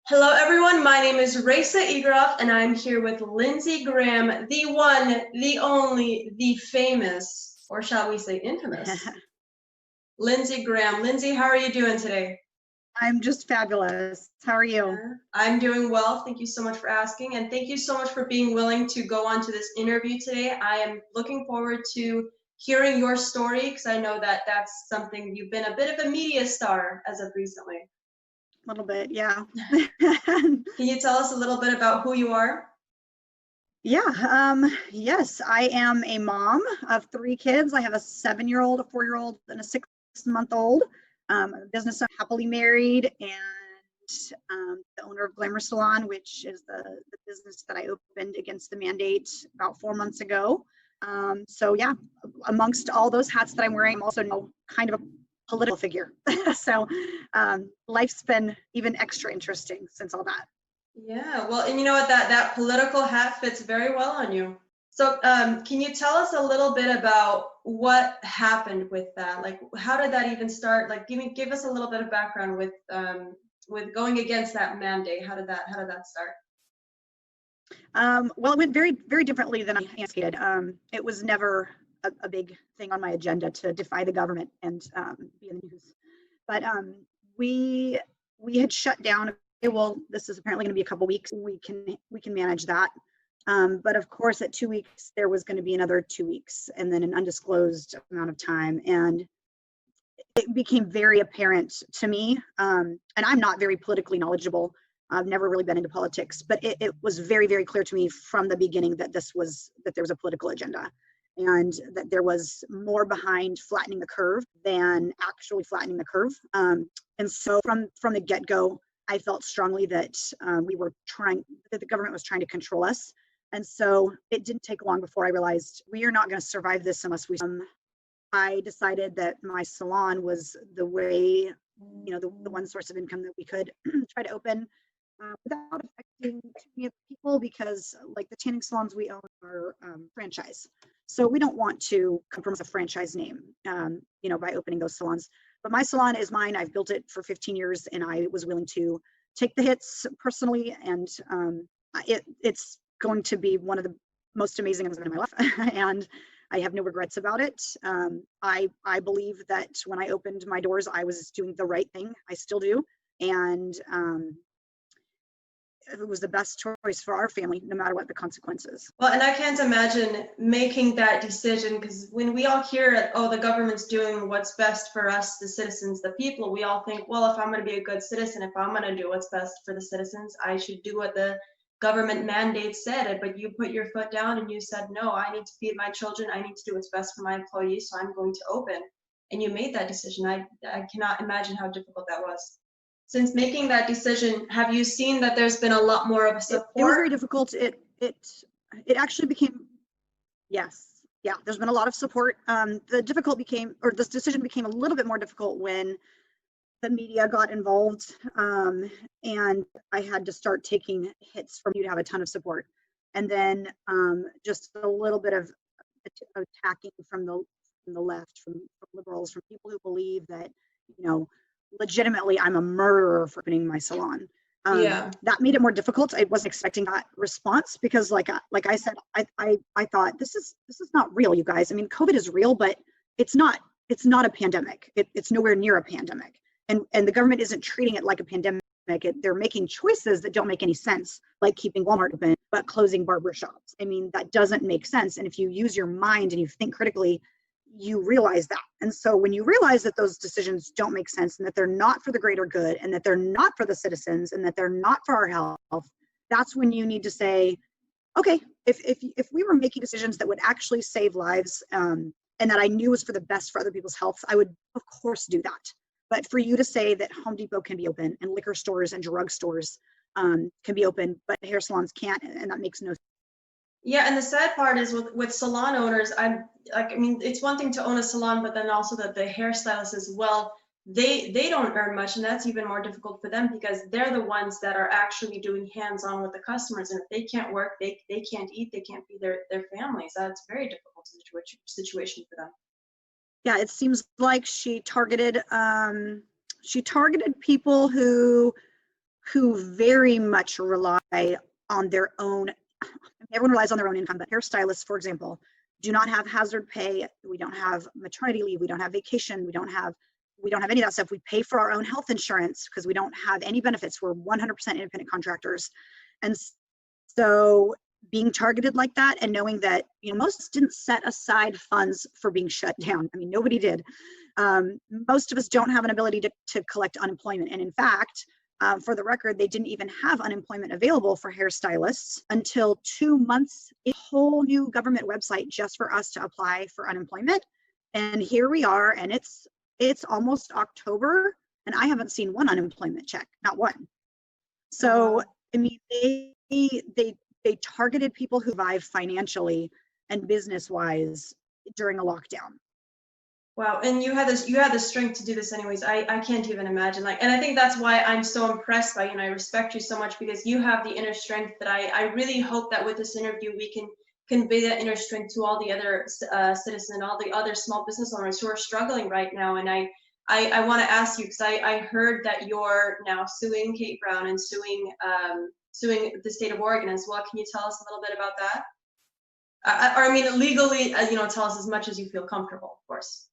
Hello everyone, my name is Raisa Igroff and I'm here with Lindsey Graham, the one, the only, the famous, or shall we say infamous, Lindsey Graham. Lindsey, how are you doing today? I'm just fabulous. How are you? I'm doing well. Thank you so much for asking, and thank you so much for being willing to go on to this interview today. I am looking forward to hearing your story because I know that that's something you've been a bit of a media star as of recently. A little bit, yeah. Can you tell us a little bit about who you are? Yeah, yes, I am a mom of 3 kids. I have a 7-year-old, a 4-year-old, and a 6-month-old. A business, I'm happily married, and the owner of Glamour Salon, which is the business that I opened against the mandate about 4 months ago. So yeah, amongst all those hats that I'm wearing, I'm also now kind of a political figure. So life's been even extra interesting since all that. Yeah, well, and you know what, that political hat fits very well on you. So, can you tell us a little bit about what happened with that? Like, how did that even start? Like, give us a little bit of background with going against that mandate. How did that start? Well, it went very, very differently than I anticipated. It was never a big thing on my agenda to defy the government and be in the news. But we had shut down. Okay, well, this is apparently going to be a couple weeks. We can manage that. But of course, at 2 weeks, there was going to be another 2 weeks, and then an undisclosed amount of time. And it became very apparent to me, and I'm not very politically knowledgeable. I've never really been into politics, but it was very, very clear to me from the beginning that there was a political agenda, and that there was more behind flattening the curve than actually flattening the curve. And so from the get-go, I felt strongly that that the government was trying to control us. And so it didn't take long before I realized we are not going to survive this unless we. I decided that my salon was the way, the one source of income that we could try to open without affecting too many people, because like the tanning salons we own are franchise. So we don't want to compromise a franchise name, by opening those salons. But my salon is mine. I've built it for 15 years and I was willing to take the hits personally. And it's going to be one of the most amazing things in my life. And I have no regrets about it. I believe that when I opened my doors, I was doing the right thing. I still do. And it was the best choice for our family, no matter what the consequences. Well, and I can't imagine making that decision, because when we all hear, oh, the government's doing what's best for us, the citizens, the people, we all think, well, if I'm going to be a good citizen, if I'm going to do what's best for the citizens, I should do what the government mandate said. But you put your foot down and you said, no, I need to feed my children. I need to do what's best for my employees. So I'm going to open. And you made that decision. I cannot imagine how difficult that was. Since making that decision, have you seen that there's been a lot more of a support? It was very difficult. It actually became, yes, yeah, there's been a lot of support. This decision became a little bit more difficult when the media got involved, and I had to start taking hits from you to have a ton of support. And then just a little bit of attacking from the left, from liberals, from people who believe that, legitimately I'm a murderer for opening my salon. That made it more difficult. I wasn't expecting that response because like I said, I thought this is not real, you guys. I mean, COVID is real, but it's not a pandemic. It's nowhere near a pandemic. And the government isn't treating it like a pandemic. They're making choices that don't make any sense, like keeping Walmart open, but closing barbershops. I mean, that doesn't make sense. And if you use your mind and you think critically, you realize that. And so when you realize that those decisions don't make sense and that they're not for the greater good and that they're not for the citizens and that they're not for our health, that's when you need to say, okay, if we were making decisions that would actually save lives, and that I knew was for the best for other people's health, I would of course do that. But for you to say that Home Depot can be open and liquor stores and drug stores can be open, but hair salons can't, and that makes no sense. Yeah, and the sad part is with salon owners, it's one thing to own a salon, but then also that the hairstylists as well, they don't earn much, and that's even more difficult for them because they're the ones that are actually doing hands-on with the customers, and if they can't work, they can't eat, they can't feed their families. That's a very difficult situation for them. Yeah, it seems like she targeted people who who very much rely on their own, everyone relies on their own income, but hairstylists, for example, do not have hazard pay. We don't have maternity leave. We don't have vacation. We don't have any of that stuff. We pay for our own health insurance because we don't have any benefits. We're 100% independent contractors. And so being targeted like that and knowing that, most didn't set aside funds for being shut down. I mean, nobody did. Most of us don't have an ability to collect unemployment. And in fact, for the record, they didn't even have unemployment available for hairstylists until 2 months, a whole new government website just for us to apply for unemployment. And here we are, and it's almost October, and I haven't seen one unemployment check, not one. So, I mean, they targeted people who survived financially and business-wise during a lockdown. Wow, and you had the strength to do this anyways. I can't even imagine. And I think that's why I'm so impressed by you, and I respect you so much, because you have the inner strength that I really hope that with this interview we can convey that inner strength to all the other citizens, all the other small business owners who are struggling right now. And I want to ask you, because I heard that you're now suing Kate Brown and suing the state of Oregon as well. Can you tell us a little bit about that? I mean, legally, tell us as much as you feel comfortable, of course.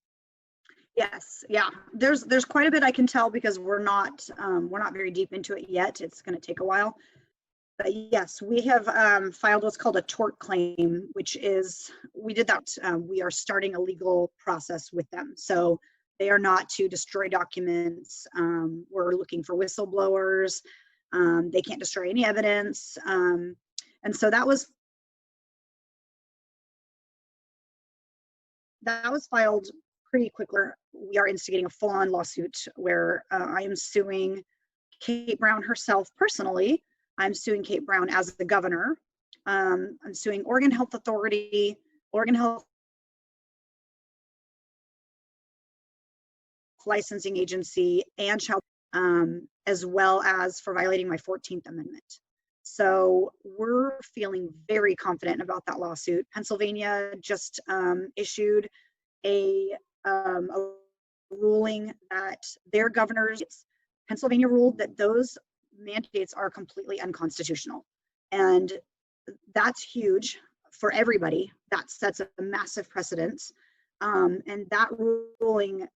Yes, yeah. There's quite a bit I can tell because we're not very deep into it yet. It's going to take a while. But yes, we have filed what's called a tort claim, which is, we did that. We are starting a legal process with them. So they are not to destroy documents. We're looking for whistleblowers. They can't destroy any evidence. And so that was filed pretty quickly. We are instigating a full-on lawsuit where I am suing Kate Brown herself personally. I'm suing Kate Brown as the governor. I'm suing Oregon Health Authority, Oregon Health Licensing Agency, and Child, as well as for violating my 14th Amendment. So we're feeling very confident about that lawsuit. Pennsylvania just issued a ruling that their governors, Pennsylvania ruled that those mandates are completely unconstitutional. And that's huge for everybody. That sets a massive precedent. And that ruling,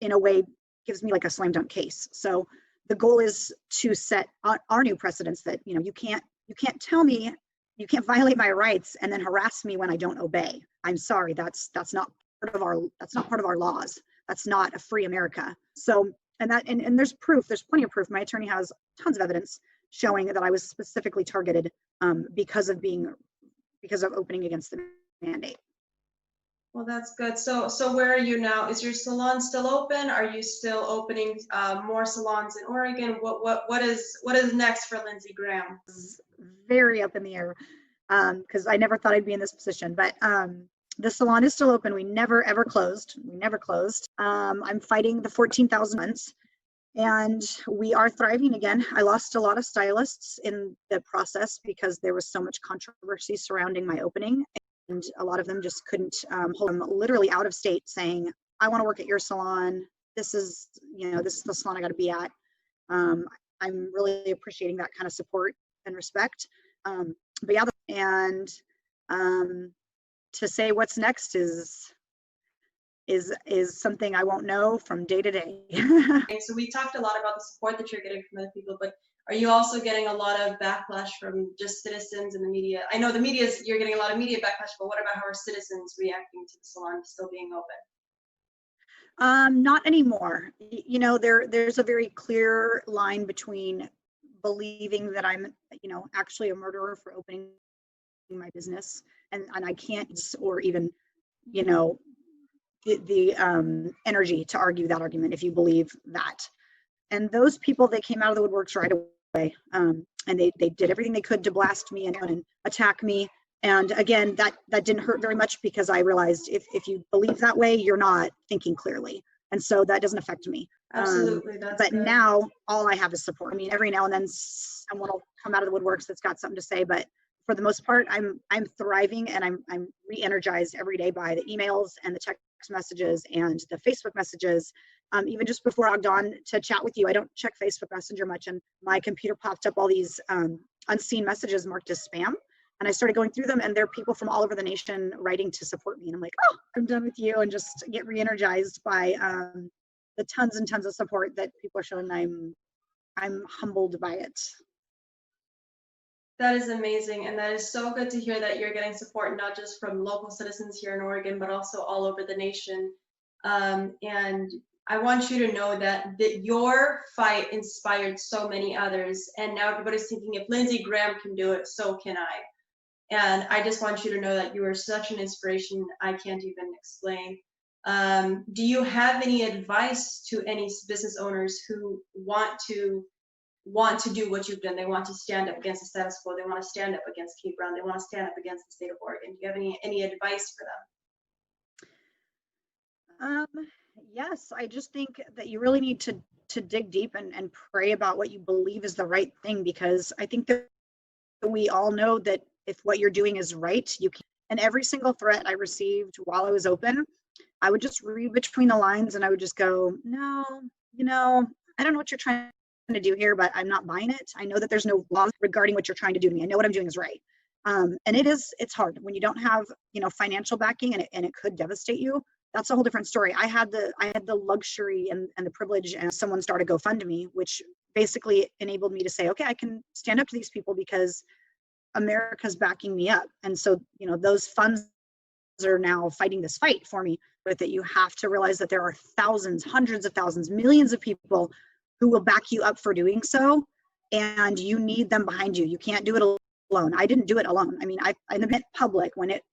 in a way, gives me like a slam dunk case. So the goal is to set our new precedents that, you can't tell me, you can't violate my rights and then harass me when I don't obey. I'm sorry, that's not part of our laws. That's not a free America. So, and there's proof, there's plenty of proof. My attorney has tons of evidence showing that I was specifically targeted because of opening against the mandate. Well, that's good. So where are you now? Is your salon still open? Are you still opening more salons in Oregon? What is next for Lindsey Graham? Very up in the air because I never thought I'd be in this position, but the salon is still open. We never ever closed. I'm fighting the 14,000 months, and we are thriving again. I lost a lot of stylists in the process because there was so much controversy surrounding my opening. And a lot of them just couldn't hold them, literally out of state, saying, I want to work at your salon. This is the salon I got to be at. I'm really appreciating that kind of support and respect. But yeah, and to say what's next is something I won't know from day to day. So we talked a lot about the support that you're getting from other people, but are you also getting a lot of backlash from just citizens and the media? I know you're getting a lot of media backlash, but what about how are citizens reacting to the salon still being open? Not anymore. There's a very clear line between believing that I'm, actually a murderer for opening my business, and I can't, or even, the energy to argue that argument if you believe that. And those people, they came out of the woodworks right away, and they did everything they could to blast me and attack me. And again, that didn't hurt very much because I realized if you believe that way, you're not thinking clearly, and so that doesn't affect me. Absolutely, but good. Now all I have is support. I mean, every now and then someone will come out of the woodworks that's got something to say, but for the most part, I'm thriving, and I'm re-energized every day by the emails and the text messages and the Facebook messages Even just before I logged on to chat with you, I don't check Facebook Messenger much, and my computer popped up all these unseen messages marked as spam. And I started going through them, and there are people from all over the nation writing to support me. And I'm like, oh, I'm done with you, and just get re-energized by the tons and tons of support that people are showing. I'm humbled by it. That is amazing, and that is so good to hear that you're getting support not just from local citizens here in Oregon, but also all over the nation. And I want you to know that your fight inspired so many others, and now everybody's thinking, if Lindsey Graham can do it, so can I. And I just want you to know that you are such an inspiration I can't even explain. Do you have any advice to any business owners who want to do what you've done? They want to stand up against the status quo. They want to stand up against Kate Brown. They want to stand up against the state of Oregon. Do you have any advice for them? Yes, I just think that you really need to dig deep and pray about what you believe is the right thing, because I think that we all know that if what you're doing is right, you can. And every single threat I received while I was open, I would just read between the lines, and I would just go, no, I don't know what you're trying to do here, but I'm not buying it. I know that there's no laws regarding what you're trying to do to me. I know what I'm doing is right. And it's hard when you don't have, financial backing, and it could devastate you. That's a whole different story. I had the luxury and the privilege, and someone started GoFundMe, which basically enabled me to say, okay, I can stand up to these people because America's backing me up. And so, those funds are now fighting this fight for me. But that you have to realize that there are thousands, hundreds of thousands, millions of people who will back you up for doing so. And you need them behind you. You can't do it alone. I didn't do it alone. I mean, I went public when it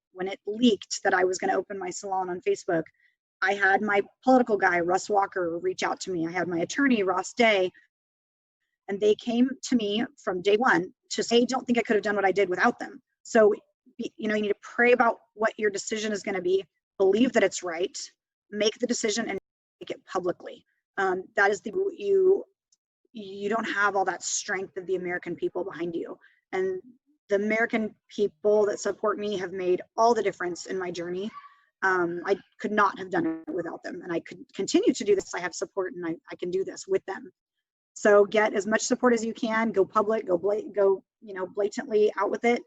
leaked that I was going to open my salon on Facebook. I had my political guy, Russ Walker, reach out to me. I had my attorney, Ross Day, and they came to me from day one to say, I don't think I could have done what I did without them. So, you need to pray about what your decision is going to be, believe that it's right, make the decision, and make it publicly. That is you don't have all that strength of the American people behind you. And the American people that support me have made all the difference in my journey. I could not have done it without them, and I could continue to do this. I have support, and I can do this with them. So get as much support as you can. Go public. Go blatantly out with it,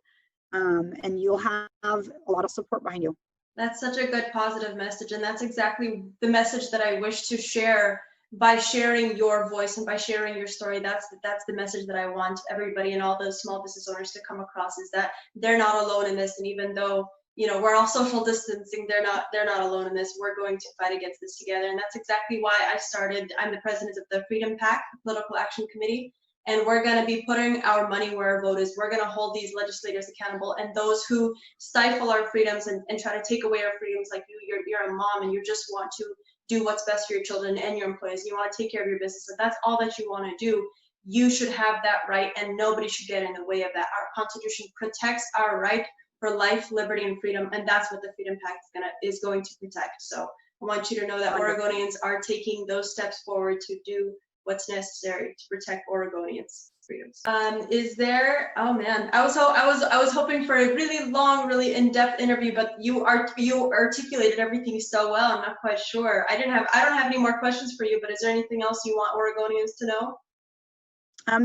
and you'll have a lot of support behind you. That's such a good positive message, and that's exactly the message that I wish to share. By sharing your voice and by sharing your story, that's the message that I want everybody and all those small business owners to come across, is that they're not alone in this. And even though we're all social distancing, they're not alone in this. We're going to fight against this together. And that's exactly why I'm the president of the Freedom PAC, Political Action Committee, and we're going to be putting our money where our vote is. We're going to hold these legislators accountable, and those who stifle our freedoms and try to take away our freedoms, like you're a mom and you just want to do what's best for your children and your employees. You want to take care of your business. If that's all that you want to do, you should have that right, and nobody should get in the way of that. Our Constitution protects our right for life, liberty, and freedom, and that's what the Freedom PAC is going to protect. So I want you to know that Oregonians are taking those steps forward to do what's necessary to protect Oregonians' freedoms. Is there? Oh man, I was hoping for a really long, really in-depth interview, but you articulated everything so well. I'm not quite sure. I don't have any more questions for you, but is there anything else you want Oregonians to know?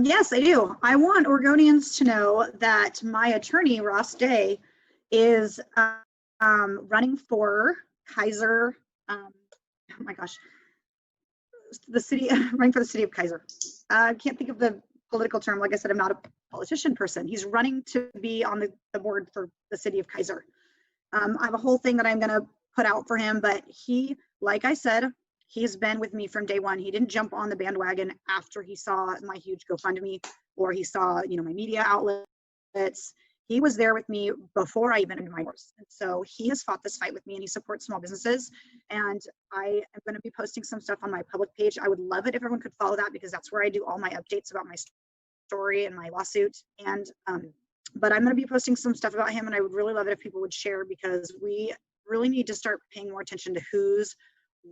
Yes, I do. I want Oregonians to know that my attorney, Ross Day, is running for Kaiser. Oh my gosh, running for the city of Kaiser. I can't think of the political term. Like I said, I'm not a politician person. He's running to be on the board for the city of Kaiser. I have a whole thing that I'm going to put out for him, but he, like I said, he's been with me from day one. He didn't jump on the bandwagon after he saw my huge GoFundMe or he saw, my media outlets. He was there with me before I even entered my course. And so he has fought this fight with me, and he supports small businesses. And I am going to be posting some stuff on my public page. I would love it if everyone could follow that, because that's where I do all my updates about my story and my lawsuit. And but I'm going to be posting some stuff about him, and I would really love it if people would share, because we really need to start paying more attention to who's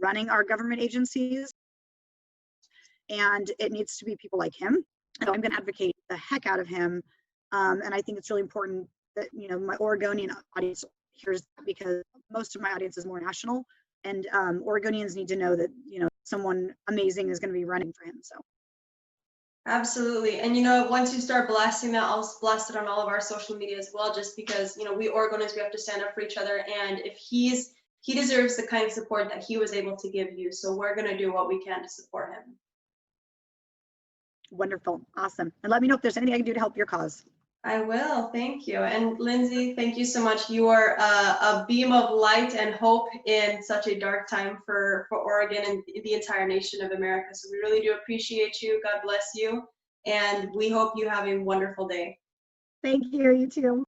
running our government agencies, and it needs to be people like him. So I'm going to advocate the heck out of him, and I think it's really important that my Oregonian audience hears that, because most of my audience is more national, and Oregonians need to know that someone amazing is going to be running for him. So Absolutely. And, you know, once you start blasting that, I'll blast it on all of our social media as well, just because, you know, we Oregonians, we have to stand up for each other. And if he deserves the kind of support that he was able to give you. So we're going to do what we can to support him. wonderful. Awesome. And let me know if there's anything I can do to help your cause. I will. Thank you. And Lindsey, thank you so much. You are a beam of light and hope in such a dark time for Oregon and the entire nation of America. So we really do appreciate you. God bless you. And we hope you have a wonderful day. Thank you. You too.